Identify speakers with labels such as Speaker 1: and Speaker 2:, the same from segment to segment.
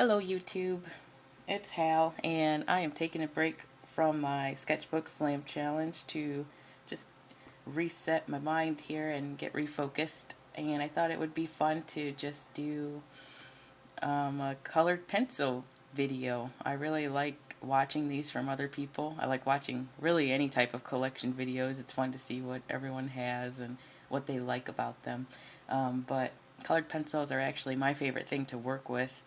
Speaker 1: Hello YouTube, it's Hal, and I am taking a break from my sketchbook slam challenge to just reset my mind here and get refocused. And I thought it would be fun to just do a colored pencil video. I really like watching these from other people. I like watching really any type of collection videos. It's fun to see what everyone has and what they like about them. But colored pencils are actually my favorite thing to work with,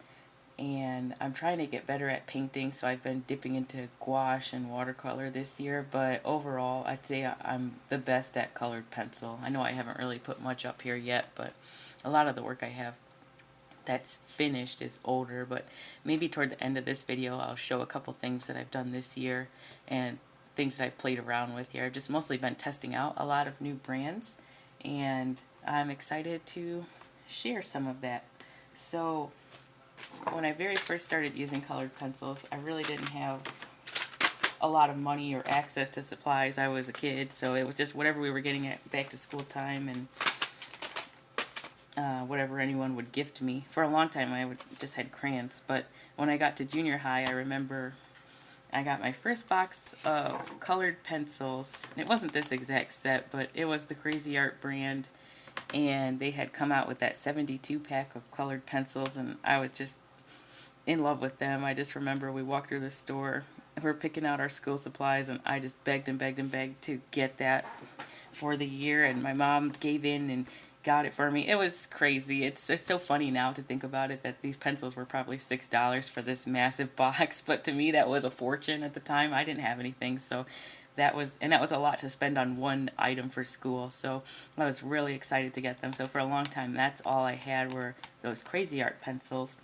Speaker 1: and I'm trying to get better at painting, so I've been dipping into gouache and watercolor this year, but overall I'd say I'm the best at colored pencil. I know I haven't really put much up here yet, but a lot of the work I have that's finished is older, but maybe toward the end of this video I'll show a couple things that I've done this year and things that I've played around with here. I've just mostly been testing out a lot of new brands, and I'm excited to share some of that. So when I very first started using colored pencils, I really didn't have a lot of money or access to supplies. I was a kid, so it was just whatever we were getting at back to school time, and whatever anyone would gift me. For a long time I just had crayons, but when I got to junior high, I remember I got my first box of colored pencils. It wasn't this exact set, but it was the cra-z-art brand, and they had come out with that 72 pack of colored pencils, and I was just in love with them. I just remember we walked through the store, we were picking out our school supplies, and I just begged and begged and begged to get that for the year, and my mom gave in and got it for me. It was crazy. It's so funny now to think about it, that these pencils were probably $6 for this massive box, but to me that was a fortune at the time. I didn't have anything, so that was a lot to spend on one item for school, so I was really excited to get them. So for a long time, that's all I had were those cra-z-art pencils.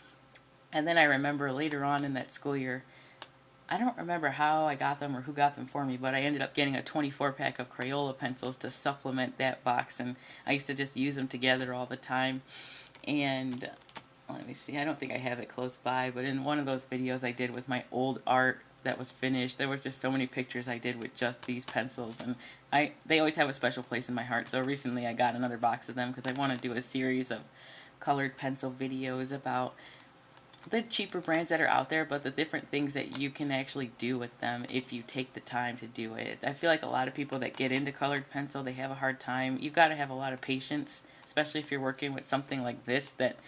Speaker 1: And then I remember later on in that school year, I don't remember how I got them or who got them for me, but I ended up getting a 24 pack of Crayola pencils to supplement that box, and I used to just use them together all the time. And let me see, I don't think I have it close by, but in one of those videos I did with my old art that was finished, there was just so many pictures I did with just these pencils, and they always have a special place in my heart. So recently I got another box of them because I want to do a series of colored pencil videos about the cheaper brands that are out there, but the different things that you can actually do with them if you take the time to do it. I feel like a lot of people that get into colored pencil, they have a hard time. You've got to have a lot of patience, especially if you're working with something like this, that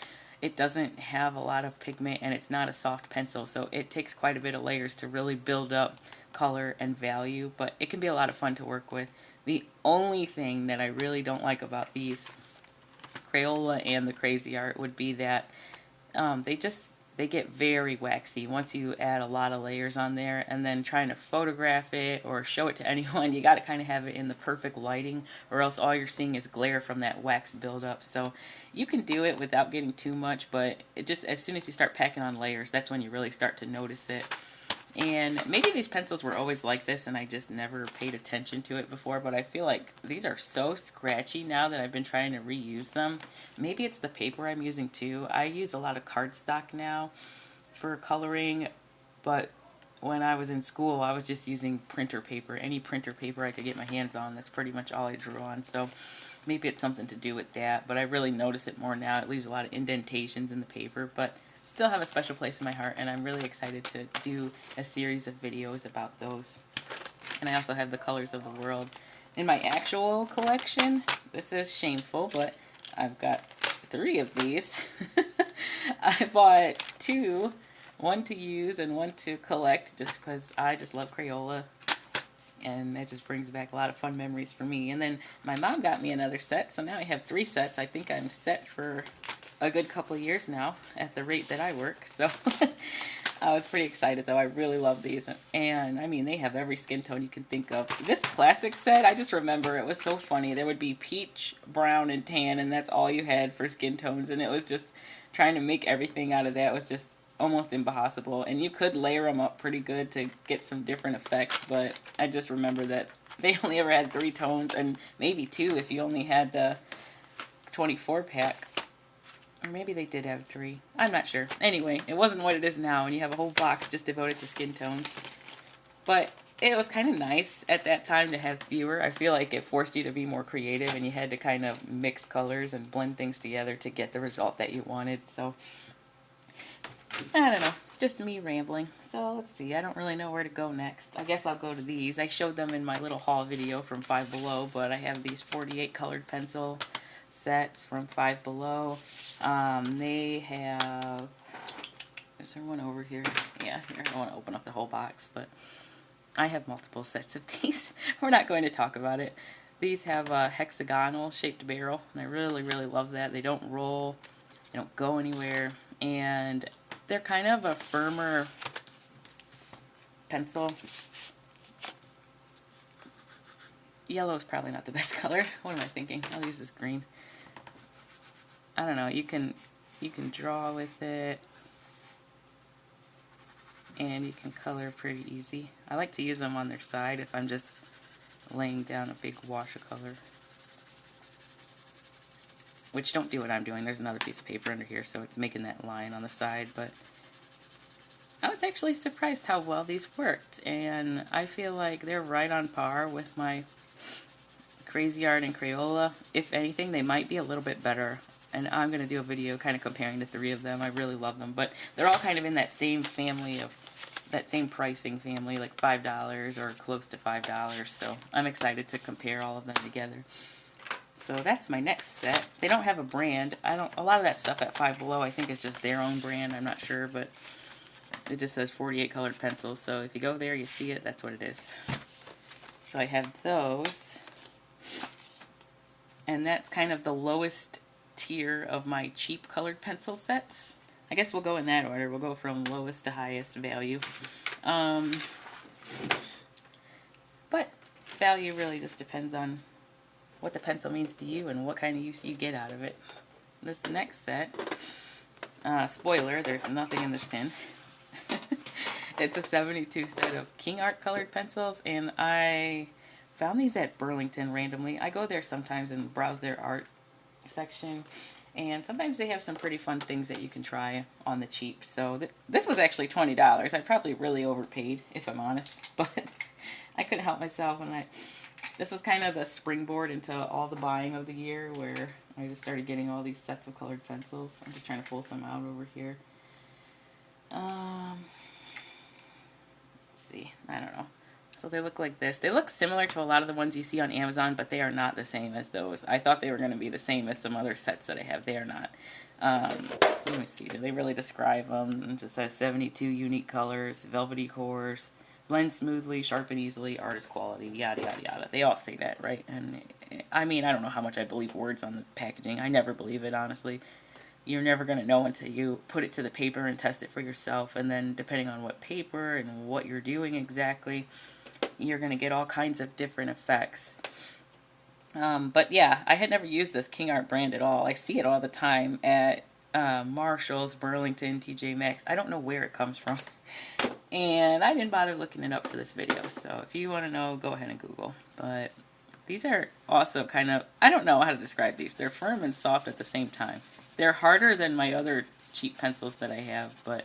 Speaker 1: it doesn't have a lot of pigment and it's not a soft pencil, so it takes quite a bit of layers to really build up color and value, but it can be a lot of fun to work with. The only thing that I really don't like about these Crayola and the cra-z-art would be that they get very waxy once you add a lot of layers on there, and then trying to photograph it or show it to anyone, you got to kind of have it in the perfect lighting, or else all you're seeing is glare from that wax buildup. So you can do it without getting too much, but it just, as soon as you start packing on layers, that's when you really start to notice it. And maybe these pencils were always like this and I just never paid attention to it before, but I feel like these are so scratchy now that I've been trying to reuse them. Maybe it's the paper I'm using too. I use a lot of cardstock now for coloring, but when I was in school I was just using printer paper. Any printer paper I could get my hands on, that's pretty much all I drew on. So maybe it's something to do with that, but I really notice it more now. It leaves a lot of indentations in the paper, but still have a special place in my heart, and I'm really excited to do a series of videos about those. And I also have the Colors of the World in my actual collection. This is shameful, but I've got 3 of these. I bought 2, one to use and one to collect, just because I just love Crayola, and that just brings back a lot of fun memories for me. And then my mom got me another set, so now I have 3 sets. I think I'm set for a good couple years now at the rate that I work. So I was pretty excited, though. I really love these, and I mean, they have every skin tone you can think of. This classic set, I just remember it was so funny. There would be peach, brown, and tan, and that's all you had for skin tones, and it was just trying to make everything out of that was just almost impossible. And you could layer them up pretty good to get some different effects, but I just remember that they only ever had 3 tones, and maybe 2 if you only had the 24 pack. Or maybe they did have 3. I'm not sure. Anyway, it wasn't what it is now, and you have a whole box just devoted to skin tones. But it was kind of nice at that time to have fewer. I feel like it forced you to be more creative, and you had to kind of mix colors and blend things together to get the result that you wanted. So I don't know, just me rambling. So let's see, I don't really know where to go next. I guess I'll go to these. I showed them in my little haul video from Five Below, but I have these 48 colored pencil sets from Five Below. They have, is there one over here? Yeah, here, I don't want to open up the whole box, but I have multiple sets of these. We're not going to talk about it. These have a hexagonal shaped barrel, and I really, really love that. They don't roll, they don't go anywhere, and they're kind of a firmer pencil. Yellow is probably not the best color. What am I thinking? I'll use this green. I don't know, you can draw with it, and you can color pretty easy. I like to use them on their side if I'm just laying down a big wash of color. Which, don't do what I'm doing. There's another piece of paper under here, so it's making that line on the side. But I was actually surprised how well these worked, and I feel like they're right on par with my cra-z-art and Crayola. If anything, they might be a little bit better. And I'm going to do a video kind of comparing the three of them. I really love them, but they're all kind of in that same family of, that same pricing family, like $5 or close to $5. So I'm excited to compare all of them together. So that's my next set. They don't have a brand. A lot of that stuff at Five Below I think is just their own brand. I'm not sure, but it just says 48 colored pencils. So if you go there, you see it, that's what it is. So I have those. And that's kind of the lowest tier of my cheap colored pencil sets. I guess we'll go in that order. We'll go from lowest to highest value. But value really just depends on what the pencil means to you and what kind of use you get out of it. This next set, spoiler, there's nothing in this tin. It's a 72 set of cra-z-art colored pencils, and I found these at Burlington randomly. I go there sometimes and browse their art section, and sometimes they have some pretty fun things that you can try on the cheap. So this was actually $20. I probably really overpaid, if I'm honest, but I couldn't help myself when this was kind of the springboard into all the buying of the year, where I just started getting all these sets of colored pencils. I'm just trying to pull some out over here. Let's see, I don't know. So they look like this. They look similar to a lot of the ones you see on Amazon, but they are not the same as those. I thought they were going to be the same as some other sets that I have. They are not. Let me see. Do they really describe them? It just says 72 unique colors, velvety cores, blend smoothly, sharpen easily, artist quality, yada, yada, yada. They all say that, right? And I mean, I don't know how much I believe words on the packaging. I never believe it, honestly. You're never going to know until you put it to the paper and test it for yourself. And then depending on what paper and what you're doing exactly, you're going to get all kinds of different effects. But yeah, I had never used this cra-z-art brand at all. I see it all the time at Marshall's, Burlington, TJ Maxx. I don't know where it comes from. And I didn't bother looking it up for this video. So if you want to know, go ahead and Google. But these are also kind of, I don't know how to describe these. They're firm and soft at the same time. They're harder than my other cheap pencils that I have, but,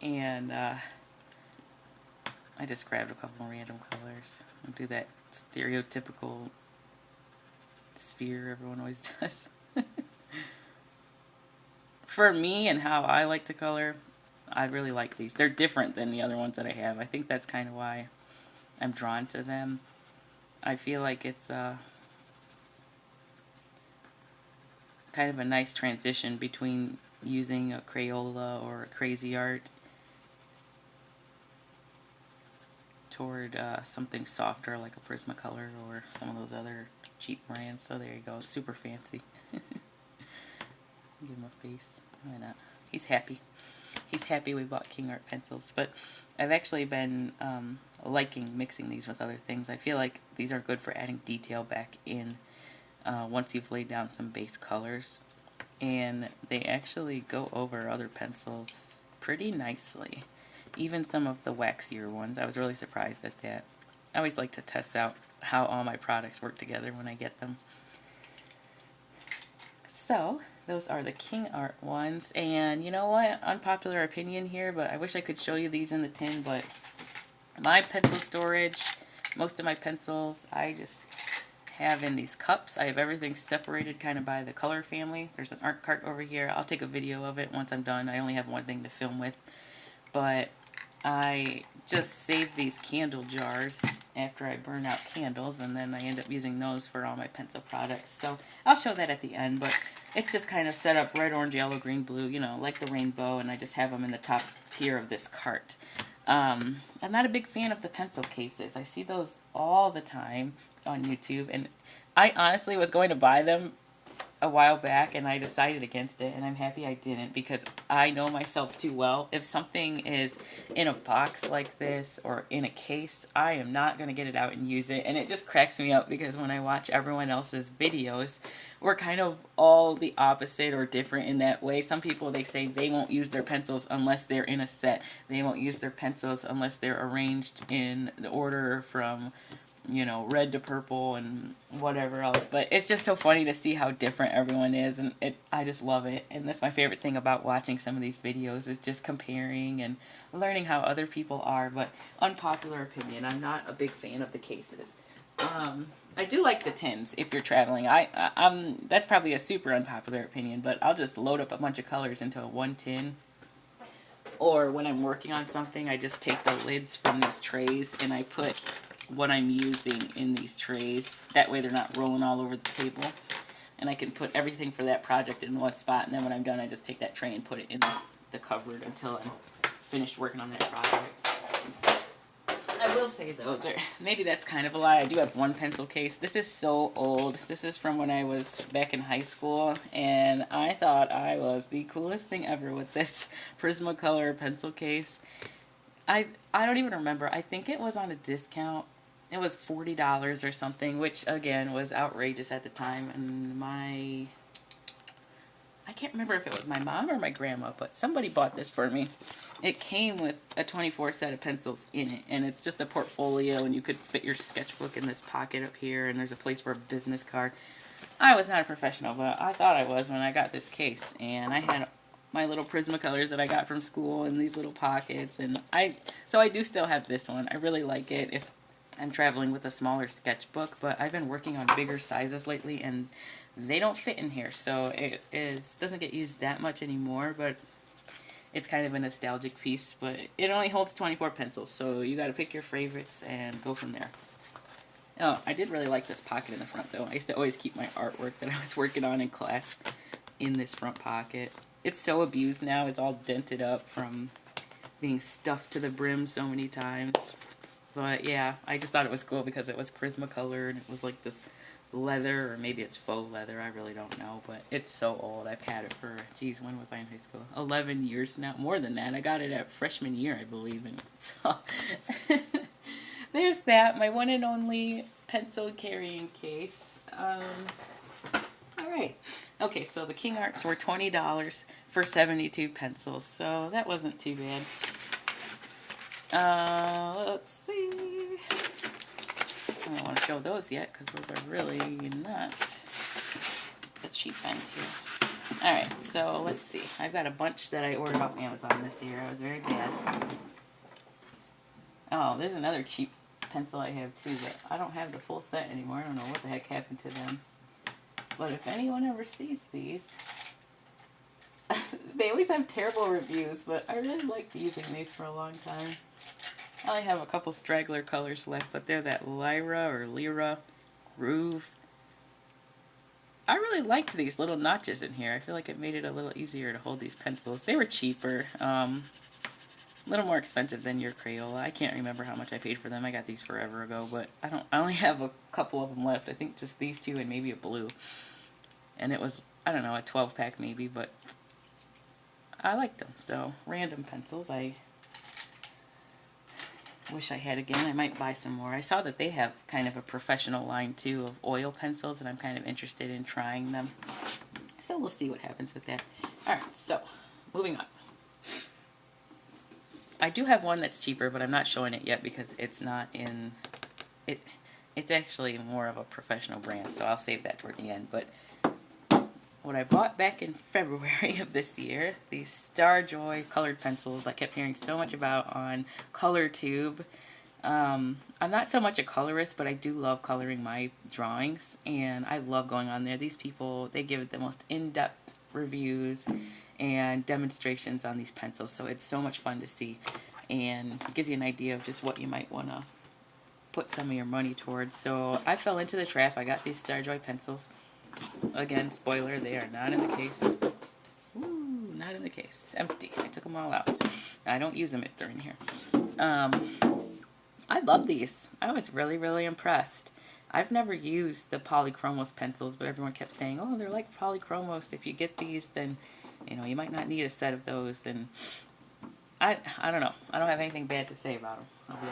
Speaker 1: and I just grabbed a couple random colors. I'll do that stereotypical sphere everyone always does. For me and how I like to color, I really like these. They're different than the other ones that I have. I think that's kind of why I'm drawn to them. I feel like it's kind of a nice transition between using a Crayola or a cra-z-art toward something softer like a Prismacolor or some of those other cheap brands. So there you go, super fancy. Give him a face. Why not? He's happy. He's happy we bought cra-z-art pencils. But I've actually been liking mixing these with other things. I feel like these are good for adding detail back in once you've laid down some base colors. And they actually go over other pencils pretty nicely. Even some of the waxier ones. I was really surprised at that. I always like to test out how all my products work together when I get them. So, those are the cra-z-art ones. And you know what? Unpopular opinion here, but I wish I could show you these in the tin, but my pencil storage, most of my pencils, I just have in these cups. I have everything separated kind of by the color family. There's an art cart over here. I'll take a video of it once I'm done. I only have one thing to film with. But I just save these candle jars after I burn out candles, and then I end up using those for all my pencil products. So I'll show that at the end, but it's just kind of set up red, orange, yellow, green, blue, you know, like the rainbow, and I just have them in the top tier of this cart. I'm not a big fan of the pencil cases. I see those all the time on YouTube, and I honestly was going to buy them a while back, and I decided against it, and I'm happy I didn't, because I know myself too well. If something is in a box like this or in a case, I am not going to get it out and use it. And it just cracks me up, because when I watch everyone else's videos, we're kind of all the opposite or different in that way. Some people, they say they won't use their pencils unless they're in a set. They won't use their pencils unless they're arranged in the order from, you know, red to purple and whatever else. But it's just so funny to see how different everyone is, and I just love it. And that's my favorite thing about watching some of these videos, is just comparing and learning how other people are. But unpopular opinion, I'm not a big fan of the cases. I do like the tins if you're traveling. That's probably a super unpopular opinion, but I'll just load up a bunch of colors into one tin. Or when I'm working on something, I just take the lids from these trays and I put what I'm using in these trays. That way they're not rolling all over the table. And I can put everything for that project in one spot, and then when I'm done, I just take that tray and put it in the cupboard until I'm finished working on that project. I will say though, maybe that's kind of a lie. I do have one pencil case. This is so old. This is from when I was back in high school, and I thought I was the coolest thing ever with this Prismacolor pencil case. I don't even remember. I think it was on a discount. It was $40 or something, which again was outrageous at the time. And I can't remember if it was my mom or my grandma, but somebody bought this for me. It came with a 24 set of pencils in it, and it's just a portfolio, and you could fit your sketchbook in this pocket up here, and there's a place for a business card. I was not a professional, but I thought I was when I got this case, and I had my little Prismacolors that I got from school in these little pockets, and so I do still have this one. I really like it if I'm traveling with a smaller sketchbook, but I've been working on bigger sizes lately, and they don't fit in here, so it doesn't get used that much anymore, but it's kind of a nostalgic piece. But it only holds 24 pencils, so you got to pick your favorites and go from there. Oh, I did really like this pocket in the front, though. I used to always keep my artwork that I was working on in class in this front pocket. It's so abused now. It's all dented up from being stuffed to the brim so many times. But yeah, I just thought it was cool because it was Prismacolor, and it was like this leather, or maybe it's faux leather, I really don't know, but it's so old. I've had it for, geez, when was I in high school? 11 years now, more than that. I got it at freshman year, I believe, and so there's that, my one and only pencil carrying case. Alright, okay, so the King Arts were $20 for 72 pencils, so that wasn't too bad. Let's see. I don't want to show those yet because those are really not the cheap end here. Alright, so let's see. I've got a bunch that I ordered off Amazon this year. I was very bad. Oh, there's another cheap pencil I have too, but I don't have the full set anymore. I don't know what the heck happened to them. But if anyone ever sees these, they always have terrible reviews, but I really liked using these for a long time. I only have a couple straggler colors left, but they're that Lyra Groove. I really liked these little notches in here. I feel like it made it a little easier to hold these pencils. They were cheaper, a little more expensive than your Crayola. I can't remember how much I paid for them. I got these forever ago, but I only have a couple of them left. I think just these two and maybe a blue. And it was, I don't know, a 12-pack maybe, but I liked them. So, random pencils. I wish I had again. I might buy some more. I saw that they have kind of a professional line too of oil pencils, and I'm kind of interested in trying them. So we'll see what happens with that. Alright, so moving on. I do have one that's cheaper, but I'm not showing it yet because it's not in it. It's actually more of a professional brand, so I'll save that toward the end. But what I bought back in February of this year, these Star Joy colored pencils I kept hearing so much about on ColorTube. I'm not so much a colorist, but I do love coloring my drawings, and I love going on there. These people, they give it the most in-depth reviews and demonstrations on these pencils, so it's so much fun to see, and it gives you an idea of just what you might want to put some of your money towards. So I fell into the trap. I got these Starjoy pencils. Again, spoiler, they are not in the case. Ooh, not in the case. Empty. I took them all out. I don't use them if they're in here. I love these. I was really, really impressed. I've never used the polychromos pencils, but everyone kept saying, oh, they're like polychromos. If you get these, then, you know, you might not need a set of those. And I don't know. I don't have anything bad to say about them, I'll be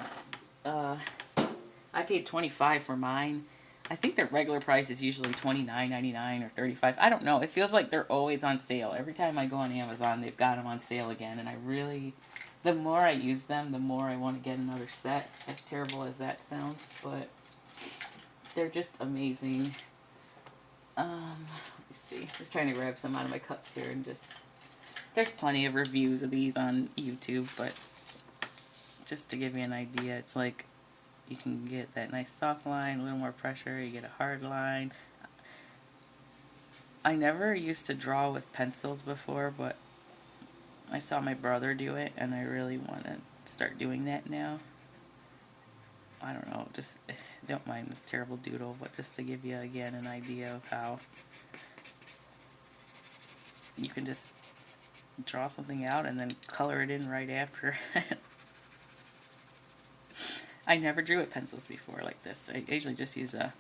Speaker 1: honest. I paid $25 for mine. I think their regular price is usually $29.99 or $35. I don't know. It feels like they're always on sale. Every time I go on Amazon, they've got them on sale again. And I really, the more I use them, the more I want to get another set. As terrible as that sounds, but they're just amazing. Let me see. Just trying to grab some out of my cups here and just, there's plenty of reviews of these on YouTube, but just to give you an idea, it's like, you can get that nice soft line, a little more pressure, you get a hard line. I never used to draw with pencils before, but I saw my brother do it, and I really want to start doing that now. I don't know, just don't mind this terrible doodle, but just to give you, again, an idea of how you can just draw something out and then color it in right after. I never drew with pencils before like this. I usually just use a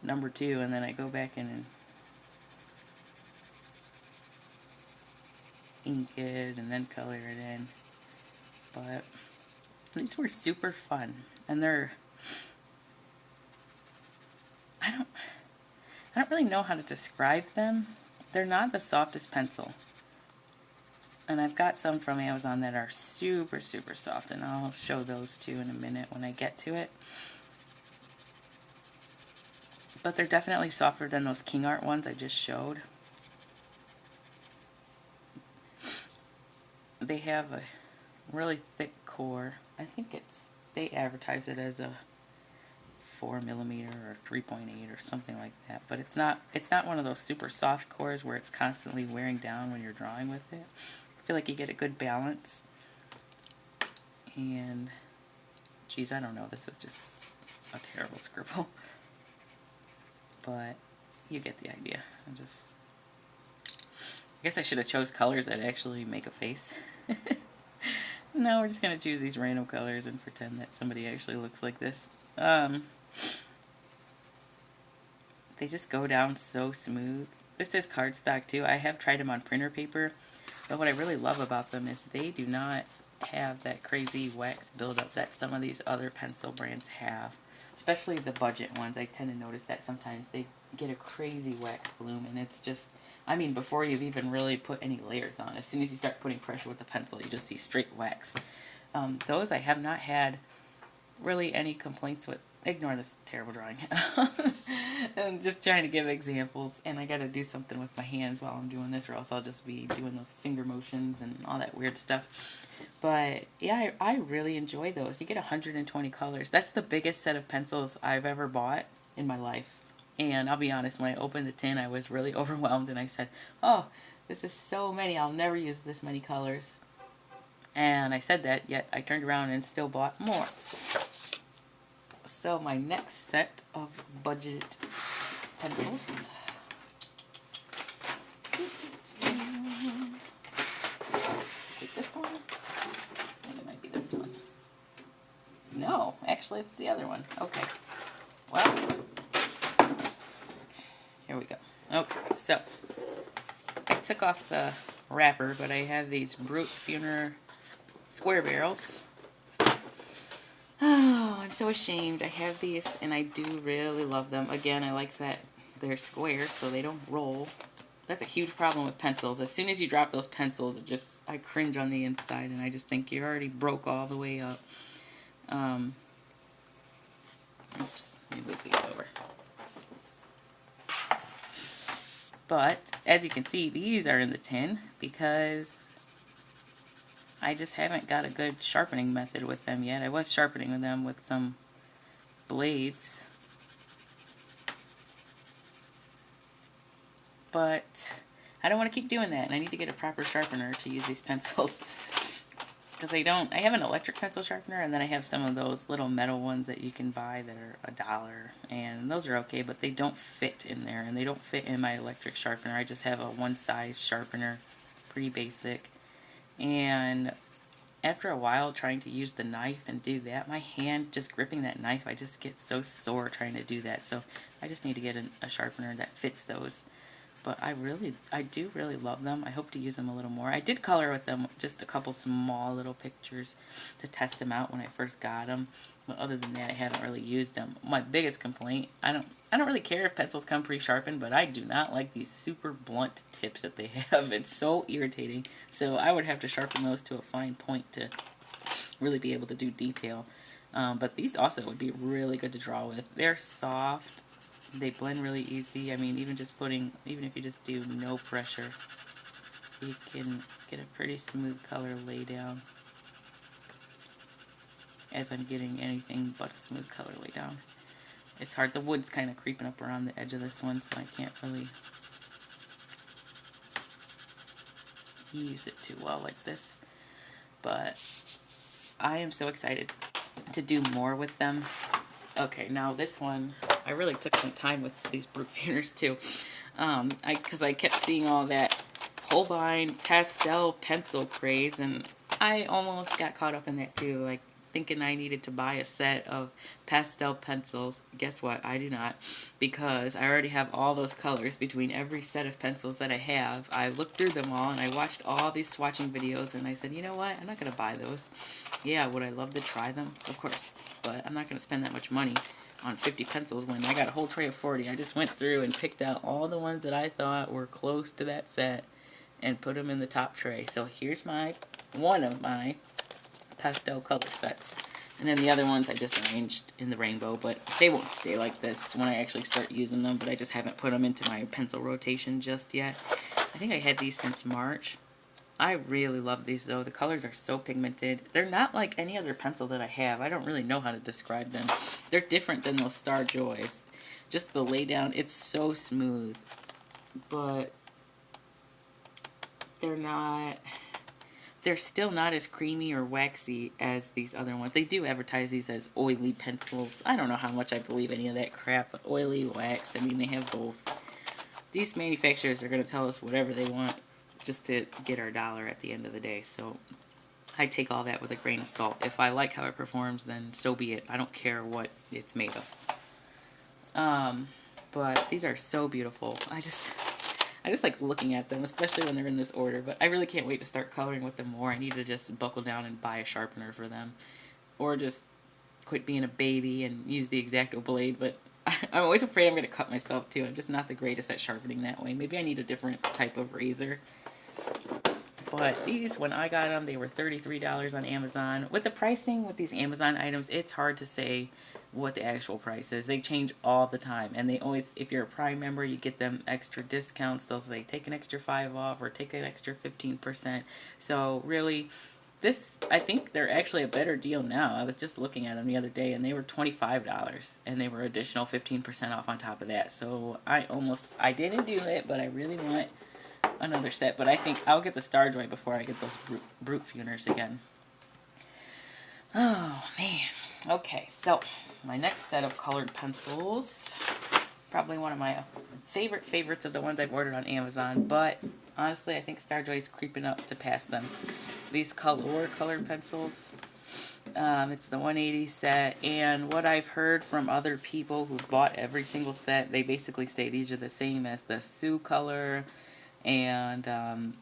Speaker 1: number 2, and then I go back in and ink it and then color it in. But these were super fun, and they're, I don't really know how to describe them. They're not the softest pencil. And I've got some from Amazon that are super, super soft, and I'll show those too in a minute when I get to it. But they're definitely softer than those cra-z-art ones I just showed. They have a really thick core. I think it's, they advertise it as a 4mm or 3.8 or something like that. But it's not one of those super soft cores where it's constantly wearing down when you're drawing with it. I feel like you get a good balance. And geez, I don't know, this is just a terrible scribble. But you get the idea. I guess I should have chose colors that actually make a face. No, we're just going to choose these random colors and pretend that somebody actually looks like this. They just go down so smooth. This is cardstock too. I have tried them on printer paper, but what I really love about them is they do not have that crazy wax buildup that some of these other pencil brands have. Especially the budget ones. I tend to notice that sometimes they get a crazy wax bloom, and it's just, I mean, before you've even really put any layers on. As soon as you start putting pressure with the pencil, you just see straight wax. Those I have not had really any complaints with. Ignore this terrible drawing. I'm just trying to give examples, and I got to do something with my hands while I'm doing this, or else I'll just be doing those finger motions and all that weird stuff. But yeah, I really enjoy those. You get 120 colors. That's the biggest set of pencils I've ever bought in my life. And I'll be honest, when I opened the tin, I was really overwhelmed, and I said, oh, this is so many. I'll never use this many colors. And I said that, yet I turned around and still bought more. So my next set of budget pencils. Is it this one? I think it might be this one. No, actually it's the other one. Okay. Well, here we go. Okay, so I took off the wrapper, but I have these Brute Funer square barrels. Oh, I'm so ashamed. I have these, and I do really love them. Again, I like that they're square, so they don't roll. That's a huge problem with pencils. As soon as you drop those pencils, I cringe on the inside, and I just think you already broke all the way up. Oops, let me move these over. But, as you can see, these are in the tin because I just haven't got a good sharpening method with them yet. I was sharpening them with some blades, but I don't want to keep doing that, and I need to get a proper sharpener to use these pencils. Because I have an electric pencil sharpener, and then I have some of those little metal ones that you can buy that are $1, and those are okay, but they don't fit in there, and they don't fit in my electric sharpener. I just have a one-size sharpener, pretty basic, and after a while trying to use the knife and do that, my hand, just gripping that knife, I just get so sore trying to do that, so I just need to get a sharpener that fits those. But I do really love them. I hope to use them a little more. I did color with them just a couple small little pictures to test them out when I first got them. But other than that, I haven't really used them. My biggest complaint, I don't really care if pencils come pre-sharpened, but I do not like these super blunt tips that they have. It's so irritating. So I would have to sharpen those to a fine point to really be able to do detail. But these also would be really good to draw with. They're soft. They blend really easy. I mean, even if you just do no pressure, you can get a pretty smooth color lay down. As I'm getting anything but a smooth color lay down. It's hard. The wood's kind of creeping up around the edge of this one, so I can't really use it too well like this. But I am so excited to do more with them. Okay, now this one, I really took some time with these brute tuners too, because I kept seeing all that Holbein pastel pencil craze, and I almost got caught up in that too, like thinking I needed to buy a set of pastel pencils. Guess what? I do not, because I already have all those colors between every set of pencils that I have. I looked through them all, and I watched all these swatching videos, and I said, you know what? I'm not going to buy those. Yeah, would I love to try them? Of course, but I'm not going to spend that much money on 50 pencils when I got a whole tray of 40. I just went through and picked out all the ones that I thought were close to that set and put them in the top tray. So here's one of my pastel color sets. And then the other ones I just arranged in the rainbow, but they won't stay like this when I actually start using them, but I just haven't put them into my pencil rotation just yet. I think I had these since March. I really love these though. The colors are so pigmented. They're not like any other pencil that I have. I don't really know how to describe them. They're different than those Star Joys. Just the lay down, it's so smooth. But they're still not as creamy or waxy as these other ones. They do advertise these as oily pencils. I don't know how much I believe any of that crap, but oily, wax, I mean, they have both. These manufacturers are going to tell us whatever they want just to get our dollar at the end of the day. So I take all that with a grain of salt. If I like how it performs, then so be it. I don't care what it's made of. But these are so beautiful. I just like looking at them, especially when they're in this order. But I really can't wait to start coloring with them more. I need to just buckle down and buy a sharpener for them. Or just quit being a baby and use the X-Acto blade. But I'm always afraid I'm going to cut myself too. I'm just not the greatest at sharpening that way. Maybe I need a different type of razor. But these, when I got them, they were $33 on Amazon. With the pricing with these Amazon items, it's hard to say what the actual price is. They change all the time. And they always, if you're a Prime member, you get them extra discounts. They'll say take an extra 5 off or take an extra 15%. So really, this, I think they're actually a better deal now. I was just looking at them the other day, and they were $25, and they were additional 15% off on top of that. So I didn't do it, but I really want another set. But I think I'll get the Star Joy before I get those brute tuners again. Oh, man. Okay, so my next set of colored pencils, probably one of my favorites of the ones I've ordered on Amazon, but honestly, I think Star Joy is creeping up to pass them. These colored pencils. It's the 180 set, and what I've heard from other people who've bought every single set, they basically say these are the same as the Sioux color, and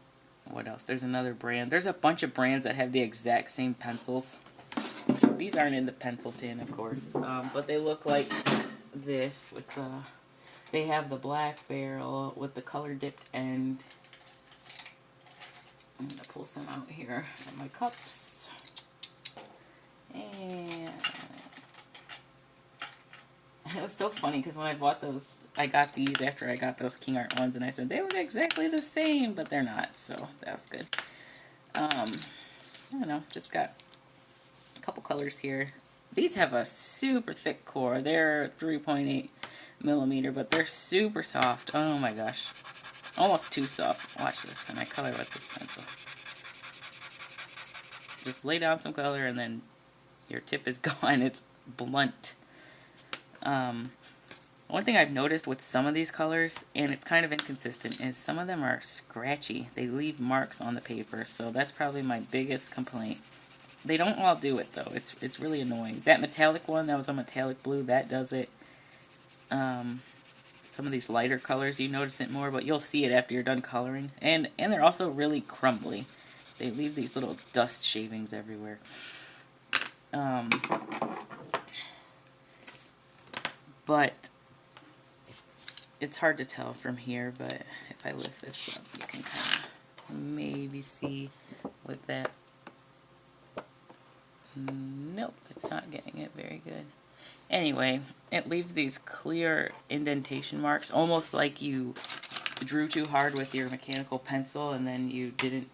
Speaker 1: what else? There's another brand. There's a bunch of brands that have the exact same pencils. These aren't in the pencil tin, of course, but they look like this with the. They have the black barrel with the color dipped end. I'm gonna pull some out here from my cups. And it was so funny because when I bought those, I got these after I got those King Art ones, and I said they look exactly the same, but they're not, so that was good. I don't know, just got a couple colors here. These have a super thick core. They're 3.8 millimeter, but they're super soft. Oh my gosh. Almost too soft. Watch this, and I color with this pencil. Just lay down some color and then your tip is gone. It's blunt. One thing I've noticed with some of these colors, and it's kind of inconsistent, is some of them are scratchy. They leave marks on the paper, so that's probably my biggest complaint. They don't all do it though. It's really annoying. That metallic one, that was a metallic blue, that does it. Some of these lighter colors, you notice it more, but you'll see it after you're done coloring. And they're also really crumbly. They leave these little dust shavings everywhere. But it's hard to tell from here, but if I lift this up, you can kind of maybe see with that. Nope, it's not getting it very good. Anyway, it leaves these clear indentation marks, almost like you drew too hard with your mechanical pencil and then you didn't,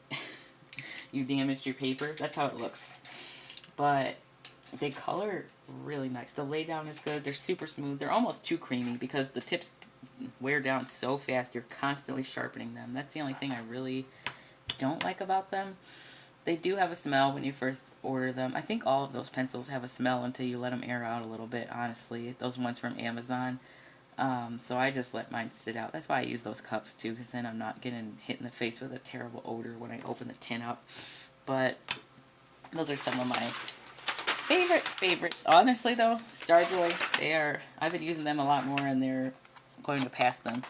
Speaker 1: you damaged your paper. That's how it looks. But they color really nice. The laydown is good. They're super smooth. They're almost too creamy because the tips wear down so fast. You're constantly sharpening them. That's the only thing I really don't like about them. They do have a smell when you first order them. I think all of those pencils have a smell until you let them air out a little bit, honestly. Those ones from Amazon. So I just let mine sit out. That's why I use those cups too, because then I'm not getting hit in the face with a terrible odor when I open the tin up. But those are some of my favorites. Honestly though, Starjoy, I've been using them a lot more and they're going to pass them.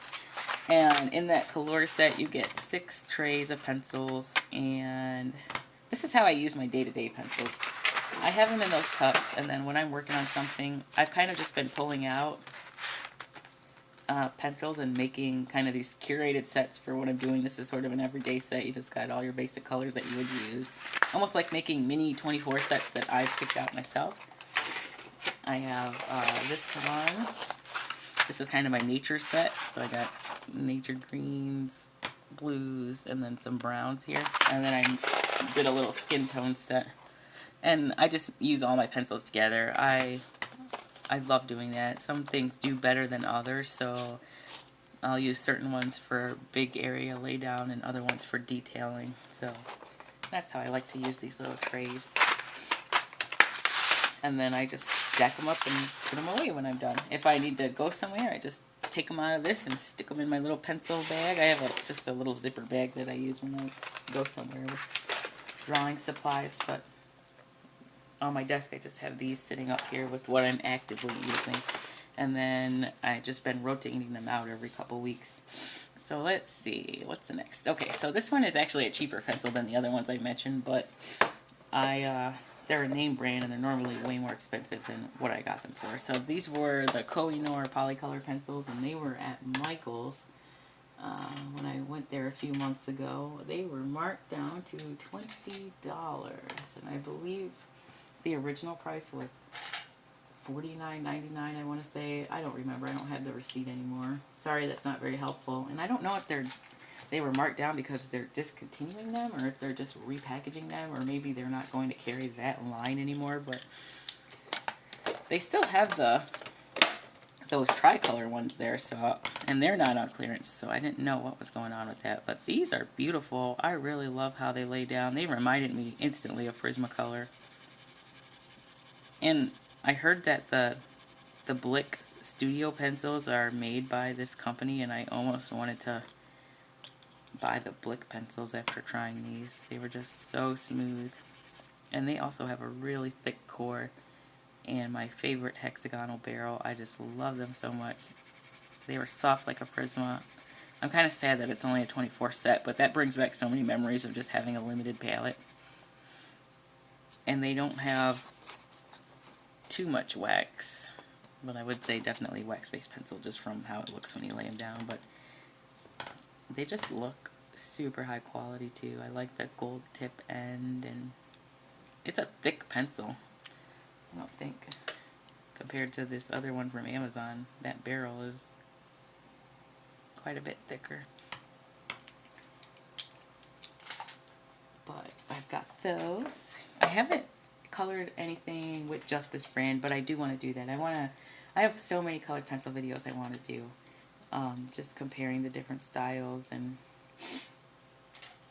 Speaker 1: And in that color set you get 6 trays of pencils, and this is how I use my day-to-day pencils. I have them in those cups, and then when I'm working on something, I've kind of just been pulling out pencils and making kind of these curated sets for what I'm doing. This is sort of an everyday set. You just got all your basic colors that you would use. Almost like making mini 24 sets that I've picked out myself. I have this one. This is kind of my nature set. So I got nature greens, blues, and then some browns here. And then I did a little skin tone set. And I just use all my pencils together. I love doing that. Some things do better than others, so I'll use certain ones for big area laydown and other ones for detailing. So that's how I like to use these little trays. And then I just stack them up and put them away when I'm done. If I need to go somewhere, I just take them out of this and stick them in my little pencil bag. I have just a little zipper bag that I use when I go somewhere with drawing supplies, but on my desk I just have these sitting up here with what I'm actively using. And then I've just been rotating them out every couple weeks. So let's see, what's the next? Okay, so this one is actually a cheaper pencil than the other ones I mentioned, but they're a name brand and they're normally way more expensive than what I got them for. So these were the Koh-i-Noor Polycolor pencils, and they were at Michael's when I went there a few months ago. They were marked down to $20, and I believe the original price was $49.99, I want to say. I don't remember. I don't have the receipt anymore. Sorry, that's not very helpful. And I don't know if they were marked down because they're discontinuing them, or if they're just repackaging them, or maybe they're not going to carry that line anymore. But they still have those tricolor ones there, so, and they're not on clearance, so I didn't know what was going on with that. But these are beautiful. I really love how they lay down. They reminded me instantly of Prismacolor. And I heard that the Blick Studio pencils are made by this company, and I almost wanted to buy the Blick pencils after trying these. They were just so smooth. And they also have a really thick core, and my favorite hexagonal barrel. I just love them so much. They were soft like a Prisma. I'm kind of sad that it's only a 24 set, but that brings back so many memories of just having a limited palette. And they don't have too much wax, but I would say definitely wax-based pencil just from how it looks when you lay them down. But they just look super high quality too. I like the gold tip end, and it's a thick pencil. I don't think, compared to this other one from Amazon, that barrel is quite a bit thicker. But I've got those. I haven't colored anything with just this brand, but I do want to do that. I have so many colored pencil videos I want to do. Just comparing the different styles and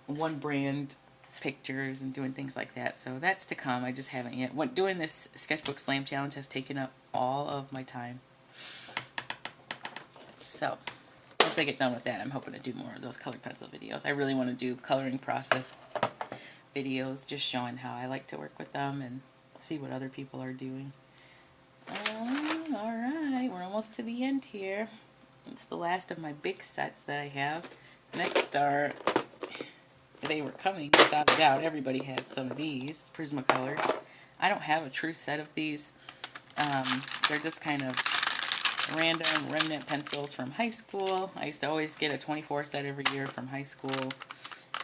Speaker 1: one brand pictures and doing things like that. So that's to come. I just haven't yet. Doing this sketchbook slam challenge has taken up all of my time. So once I get done with that, I'm hoping to do more of those colored pencil videos. I really want to do coloring process videos, just showing how I like to work with them and see what other people are doing. Alright, we're almost to the end here. It's the last of my big sets that I have. Next are, they were coming without a doubt. Everybody has some of these Prismacolors. I don't have a true set of these. They're just kind of random remnant pencils from high school. I used to always get a 24 set every year from high school,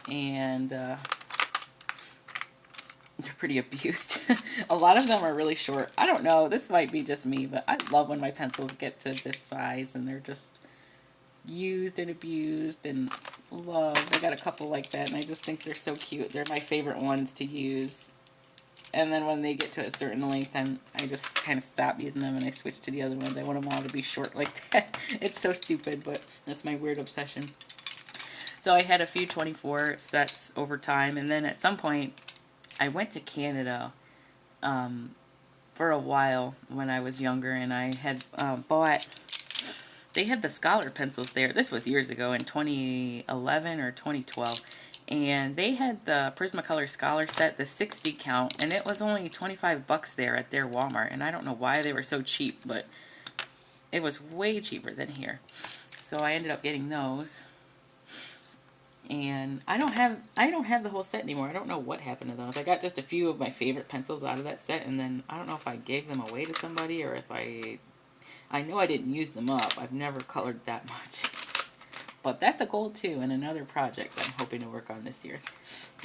Speaker 1: and they're pretty abused. A lot of them are really short. I don't know, this might be just me, but I love when my pencils get to this size and they're just used and abused and loved. I got a couple like that and I just think they're so cute. They're my favorite ones to use. And then when they get to a certain length, I just kind of stop using them and I switch to the other ones. I want them all to be short like that. It's so stupid, but that's my weird obsession. So I had a few 24 sets over time, and then at some point I went to Canada for a while when I was younger, and I had bought, they had the Scholar pencils there. This was years ago, in 2011 or 2012. And they had the Prismacolor Scholar set, the 60 count, and it was only 25 bucks there at their Walmart. And I don't know why they were so cheap, but it was way cheaper than here. So I ended up getting those. And I don't have the whole set anymore. I don't know what happened to those. I got just a few of my favorite pencils out of that set, and then I don't know if I gave them away to somebody or if I know I didn't use them up. I've never colored that much. But that's a goal too, and another project I'm hoping to work on this year.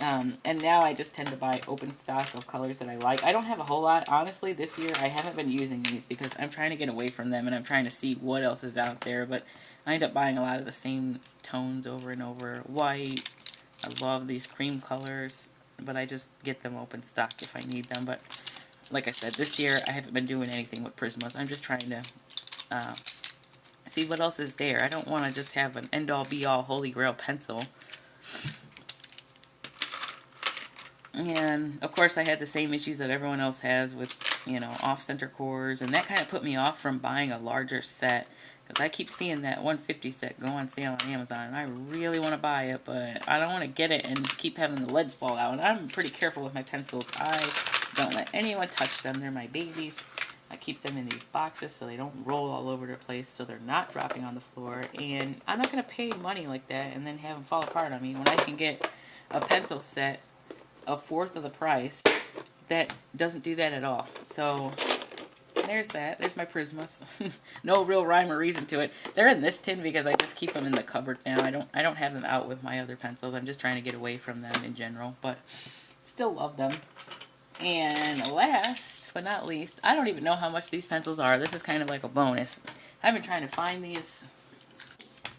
Speaker 1: And now I just tend to buy open stock of colors that I like. I don't have a whole lot. Honestly, this year I haven't been using these because I'm trying to get away from them and I'm trying to see what else is out there. But I end up buying a lot of the same tones over and over. White. I love these cream colors, but I just get them open stock if I need them. But like I said, this year I haven't been doing anything with Prismas. I'm just trying to see what else is there. I don't want to just have an end-all be-all holy grail pencil. And of course I had the same issues that everyone else has with, you know, off-center cores, and that kind of put me off from buying a larger set, because I keep seeing that 150 set go on sale on Amazon, and I really want to buy it, but I don't want to get it and keep having the leads fall out. And I'm pretty careful with my pencils. I don't let anyone touch them. They're my babies. I keep them in these boxes so they don't roll all over the place, so they're not dropping on the floor. And I'm not going to pay money like that and then have them fall apart on me when I can get a pencil set a fourth of the price that doesn't do that at all. So there's that. There's my Prismas. No real rhyme or reason to it. They're in this tin because I just keep them in the cupboard now. I don't have them out with my other pencils. I'm just trying to get away from them in general, but still love them. And last but not least, I don't even know how much these pencils are. This is kind of like a bonus. I've been trying to find these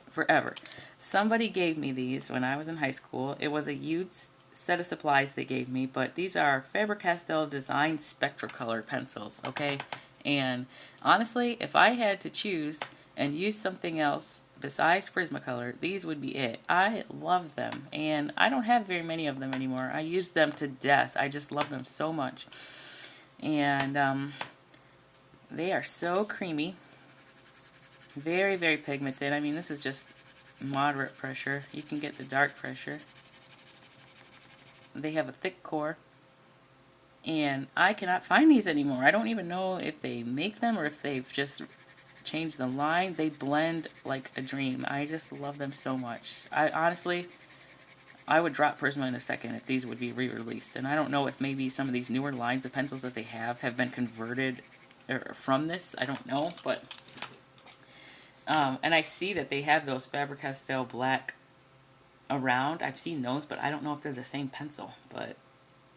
Speaker 1: forever. Somebody gave me these when I was in high school. It was a used set of supplies they gave me, but these are Faber-Castell Design Spectracolor pencils, okay? And honestly, if I had to choose and use something else besides Prismacolor, these would be it. I love them, and I don't have very many of them anymore. I use them to death. I just love them so much. And they are so creamy. Very, very pigmented. I mean, this is just moderate pressure. You can get the dark pressure. They have a thick core. And I cannot find these anymore. I don't even know if they make them or if they've just changed the line. They blend like a dream. I just love them so much. Honestly, I would drop Prisma in a second if these would be re-released. And I don't know if maybe some of these newer lines of pencils that they have been converted from this. I don't know, but and I see that they have those Faber-Castell black around. I've seen those, but I don't know if they're the same pencil. But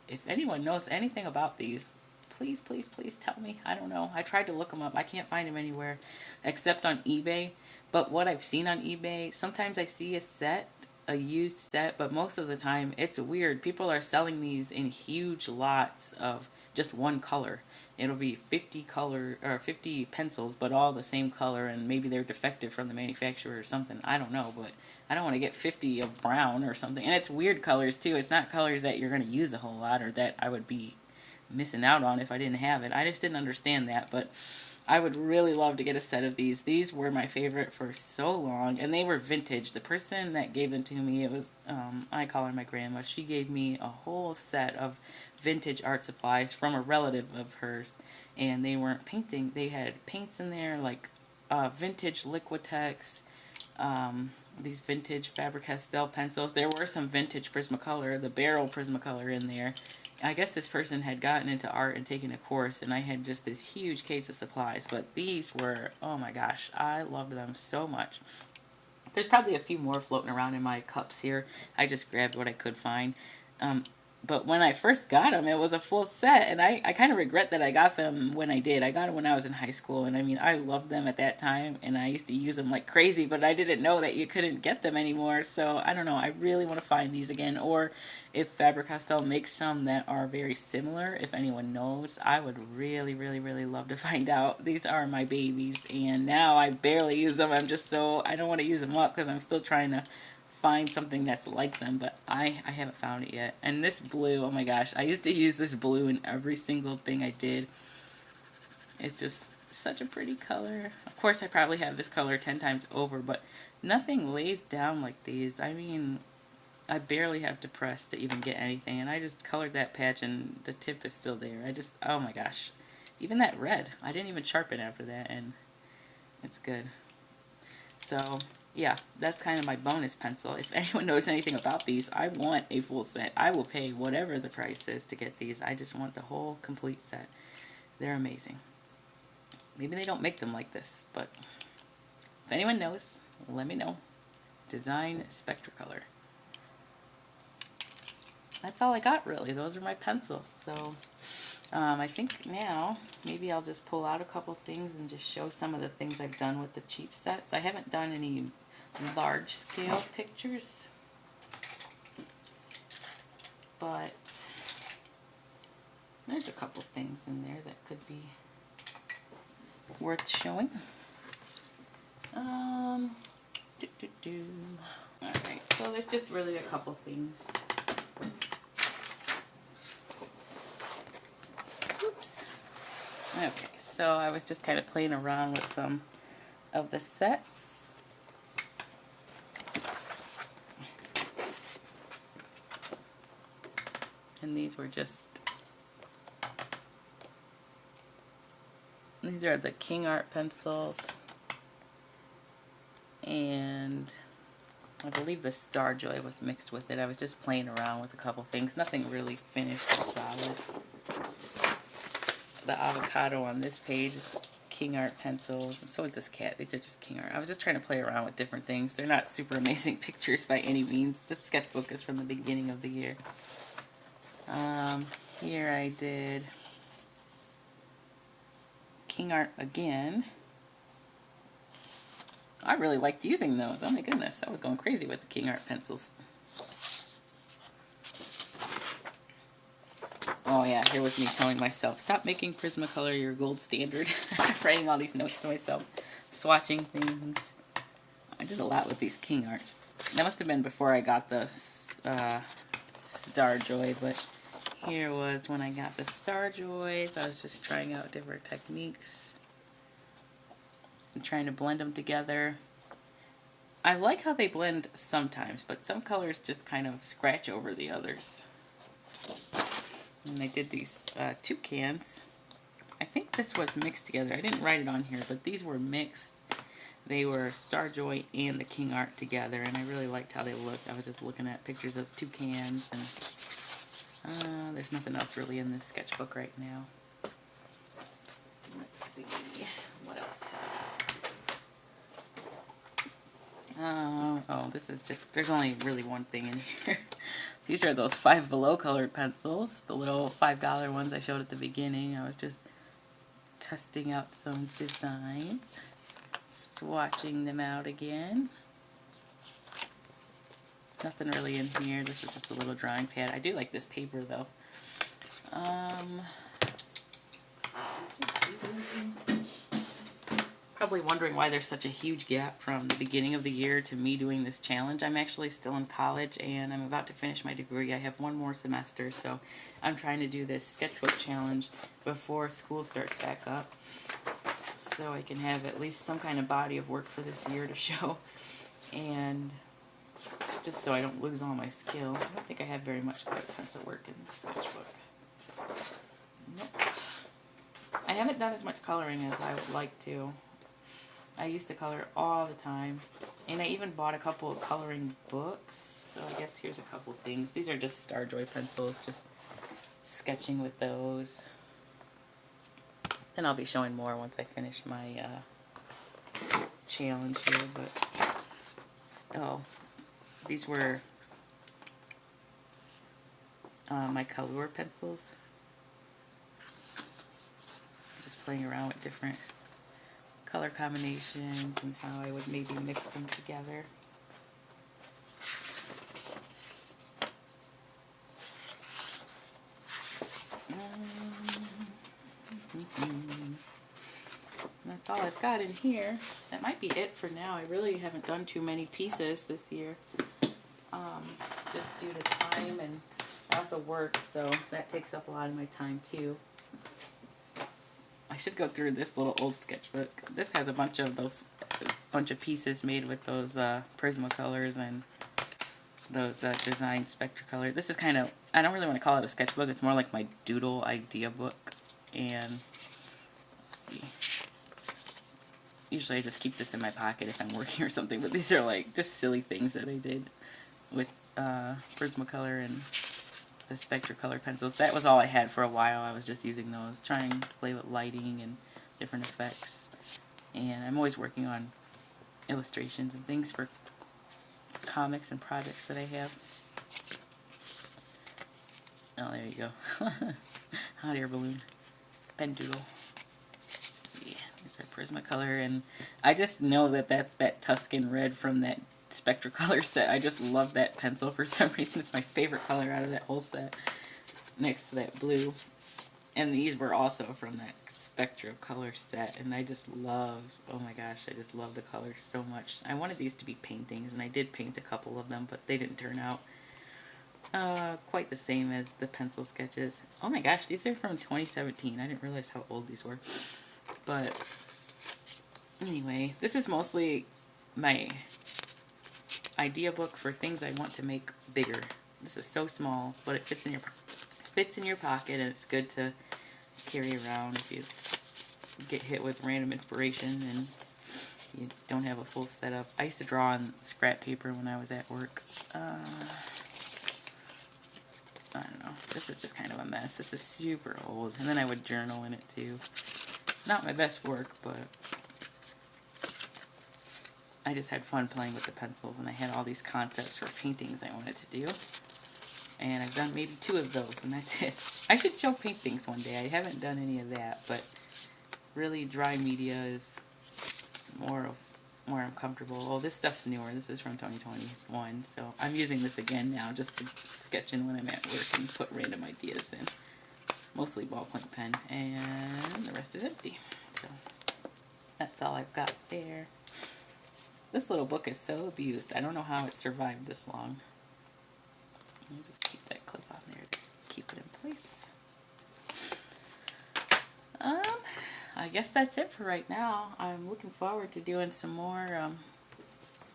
Speaker 1: if anyone knows anything about these, please, please, please tell me. I don't know. I tried to look them up. I can't find them anywhere except on eBay. But what I've seen on eBay, sometimes I see a set a used set, but most of the time it's weird. People are selling these in huge lots of just one color. It'll be 50 color or 50 pencils, but all the same color, and maybe they're defective from the manufacturer or something. I don't know, but I don't want to get 50 of brown or something. And it's weird colors too. It's not colors that you're going to use a whole lot or that I would be missing out on if I didn't have it. I just didn't understand that, but I would really love to get a set of these. These were my favorite for so long, and they were vintage. The person that gave them to me, it was, I call her my grandma. She gave me a whole set of vintage art supplies from a relative of hers, and they weren't painting. They had paints in there, like vintage Liquitex, these vintage Faber-Castell pencils. There were some vintage Prismacolor, the barrel Prismacolor in there. I guess this person had gotten into art and taken a course, and I had just this huge case of supplies. But these were, oh my gosh, I loved them so much. There's probably a few more floating around in my cups here. I just grabbed what I could find. But when I first got them, it was a full set, and I kind of regret that I got them when I did. I got them when I was in high school, and I mean, I loved them at that time, and I used to use them like crazy, but I didn't know that you couldn't get them anymore, so I don't know. I really want to find these again, or if Faber-Castell makes some that are very similar, if anyone knows, I would really, really, really love to find out. These are my babies, and now I barely use them. I'm just so, I don't want to use them up because I'm still trying to find something that's like them, but I haven't found it yet. And this blue, oh my gosh, I used to use this blue in every single thing I did. It's just such a pretty color. Of course, I probably have this color 10 times over, but nothing lays down like these. I mean, I barely have to press to even get anything, and I just colored that patch and the tip is still there. I just, oh my gosh. Even that red, I didn't even sharpen after that, and it's good. So yeah, that's kind of my bonus pencil. If anyone knows anything about these, I want a full set. I will pay whatever the price is to get these. I just want the whole complete set. They're amazing. Maybe they don't make them like this, but if anyone knows, let me know. Design Spectracolor. That's all I got, really. Those are my pencils. So I think now maybe I'll just pull out a couple things and just show some of the things I've done with the cheap sets. I haven't done any large scale pictures, but there's a couple things in there that could be worth showing. Alright, so there's just really a couple things. Oops. Okay, so I was just kind of playing around with some of the sets. And these were just, these are the cra-z-art pencils, and I believe the Star Joy was mixed with it. I was just playing around with a couple things, nothing really finished or solid. The avocado on this page is cra-z-art pencils, and so is this cat. These are just cra-z-art. I was just trying to play around with different things. They're not super amazing pictures by any means. This sketchbook is from the beginning of the year. Here I did cra-z-art again. I really liked using those. Oh my goodness, I was going crazy with the cra-z-art pencils. Oh yeah, here was me telling myself, stop making Prismacolor your gold standard. Writing all these notes to myself, swatching things. I did a lot with these cra-z-arts. That must have been before I got the Star Joy, but here was when I got the Star Joys. I was just trying out different techniques and trying to blend them together. I like how they blend sometimes, but some colors just kind of scratch over the others. And I did these toucans. I think this was mixed together. I didn't write it on here, but these were mixed. They were Star Joy and the cra-z-art together, and I really liked how they looked. I was just looking at pictures of toucans, and there's nothing else really in this sketchbook right now. Let's see what else. Oh, this is just, there's only really one thing in here. These are those Five Below colored pencils, the little $5 ones I showed at the beginning. I was just testing out some designs, swatching them out again. Nothing really in here. This is just a little drawing pad. I do like this paper though. Probably wondering why there's such a huge gap from the beginning of the year to me doing this challenge. I'm actually still in college and I'm about to finish my degree. I have one more semester, so I'm trying to do this sketchbook challenge before school starts back up, so I can have at least some kind of body of work for this year to show, and just so I don't lose all my skill. I don't think I have very much colored pencil work in this sketchbook. Nope. I haven't done as much coloring as I would like to. I used to color all the time, and I even bought a couple of coloring books. So I guess here's a couple things. These are just Star Joy pencils, just sketching with those. Then I'll be showing more once I finish my challenge here. But oh, these were my color pencils. Just playing around with different color combinations and how I would maybe mix them together. That's all I've got in here. That might be it for now. I really haven't done too many pieces this year, just due to time, and I also work, so that takes up a lot of my time too. I should go through this little old sketchbook. This has a bunch of pieces made with those Prismacolors and those design Spectracolor. This is kind of, I don't really want to call it a sketchbook. It's more like my doodle idea book. And let's see. Usually I just keep this in my pocket if I'm working or something, but these are like just silly things that I did with Prismacolor and the Spectracolor pencils. That was all I had for a while. I was just using those, trying to play with lighting and different effects. And I'm always working on illustrations and things for comics and projects that I have. Oh, there you go. Hot air balloon. Pen doodle. Let's see. There's our Prismacolor, and I just know that that's that Tuscan red from that Spectracolor set. I just love that pencil for some reason. It's my favorite color out of that whole set, next to that blue. And these were also from that Spectracolor set, and I just love, oh my gosh, I just love the colors so much. I wanted these to be paintings, and I did paint a couple of them, but they didn't turn out quite the same as the pencil sketches. Oh my gosh, these are from 2017. I didn't realize how old these were. But anyway, this is mostly my idea book for things I want to make bigger. This is so small, but it fits in your pocket, and it's good to carry around if you get hit with random inspiration and you don't have a full setup. I used to draw on scrap paper when I was at work. I don't know. This is just kind of a mess. This is super old. And then I would journal in it too. Not my best work, but I just had fun playing with the pencils, and I had all these concepts for paintings I wanted to do. And I've done maybe 2 of those, and that's it. I should show paintings one day. I haven't done any of that, but really dry media is more of where I'm comfortable. Oh, this stuff's newer. This is from 2021, so I'm using this again now just to sketch in when I'm at work and put random ideas in. Mostly ballpoint pen, and the rest is empty. So that's all I've got there. This little book is so abused. I don't know how it survived this long. I'll just keep that clip on there to keep it in place. I guess that's it for right now. I'm looking forward to doing some more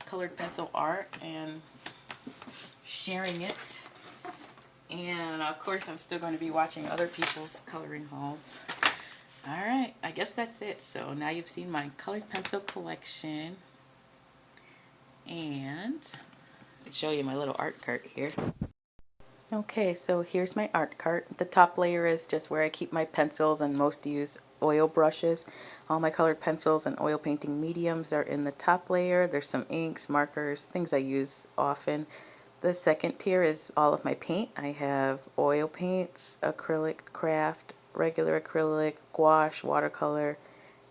Speaker 1: colored pencil art and sharing it. And of course I'm still going to be watching other people's coloring hauls. Alright, I guess that's it. So now you've seen my colored pencil collection. And I'll show you my little art cart here. Okay, so here's my art cart. The top layer is just where I keep my pencils and most use oil brushes. All my colored pencils and oil painting mediums are in the top layer. There's some inks, markers, things I use often. The second tier is all of my paint. I have oil paints, acrylic, craft, regular acrylic, gouache, watercolor,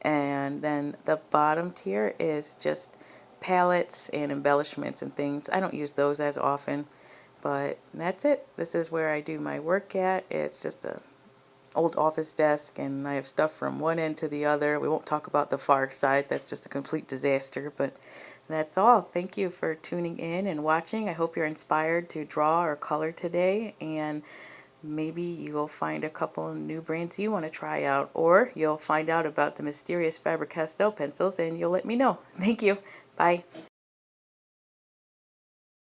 Speaker 1: and then the bottom tier is just palettes and embellishments and things. I don't use those as often, but that's it. This is where I do my work at. It's just a old office desk, and I have stuff from one end to the other. We won't talk about the far side. That's just a complete disaster, but that's all. Thank you for tuning in and watching. I hope you're inspired to draw or color today, and maybe you will find a couple new brands you want to try out, or you'll find out about the mysterious Faber-Castell pencils and you'll let me know. Thank you. Bye.